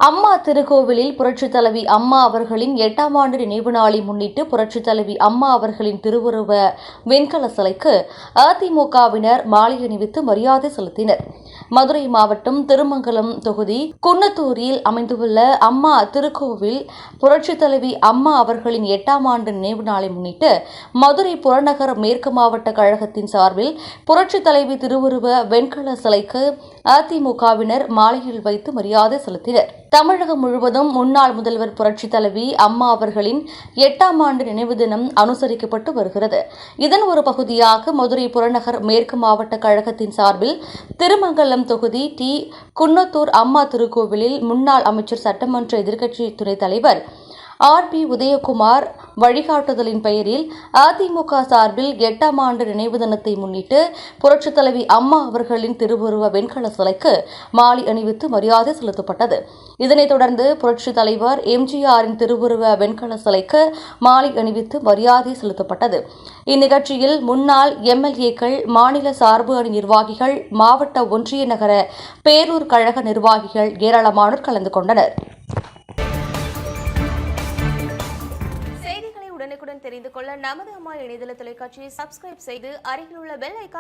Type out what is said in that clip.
அம்மா திருக்கோவிலில் புரட்சித் தலைவி அம்மா அவர்களின் 8ஆம் ஆண்டு நினைவு நாளை முன்னிட்டு புரட்சித் தலைவி அம்மா அவர்களின் திருவுருவ வெண்கல சிலைக்கு அதிமுகவினர் மாலை அணிவித்து மரியாதை செலுத்தினர். மதுரை மாவட்டம் திருமங்கலம் தொகுதி குன்னத்தூரில் அமைந்துள்ள அம்மா திருக்கோவில் புரட்சித் தலைவி அம்மா அவர்களின் 8ஆம் ஆண்டு நினைவு நாளை முன்னிட்டு மதுரை புறநகர் மேற்கு மாவட்ட கழகத்தின் சார்பில் புரட்சித் தலைவி திருவுருவ வெண்கல சிலைக்கு அதிமுகவினர் மாலையில் வைத்து மரியாதை செலுத்தினர். தமிழகம் முழுவதும் முன்னாள் முதல்வர் புரட்சித் தலைவி அம்மா அவர்களின் 8ஆம் ஆண்டு நினைவு தினம் அனுசரிக்கப்பட்டு வருகிறது. இதன் ஒரு பகுதியாக மதுரை புறநகர் மேற்கு மாவட்ட கழகத்தின் சார்பில் திருமங்கலம் தொகுதி குன்னத்தூர் அம்மா திருக்கோவிலில் முன்னாள் அமைச்சர் சட்டமன்ற எதிர்க்கட்சி துணைத் தலைவர் RB உதயகுமார் வழிகாட்டுதலின் பெயரில் அதிமுக சார்பில் 8ஆம் ஆண்டு நினைவு தினத்தை முன்னிட்டு புரட்சித் தலைவி அம்மா அவர்களின் திருவுருவ வெண்கல சிலைக்கு மாலை அணிவித்து மரியாதை செலுத்தப்பட்டது. இதனைத் தொடர்ந்து புரட்சித் தலைவர் எம்ஜிஆரின் திருவுருவ வெண்கல சிலைக்கு மாலை அணிவித்து மரியாதை செலுத்தப்பட்டது. இந்நிகழ்ச்சியில் முன்னாள் MLA-க்கள், மாநில சார்பு அணி நிர்வாகிகள், மாவட்ட ஒன்றிய நகர பேரூர் கழக நிர்வாகிகள் ஏராளமானோர் கலந்து கொண்டனர். உடனுக்குடன் தெரிந்து கொள்ள நமது அம்மா இணையதள தொலைக்காட்சியை சப்ஸ்கிரைப் செய்து அருகில் உள்ள பெல் ஐகான்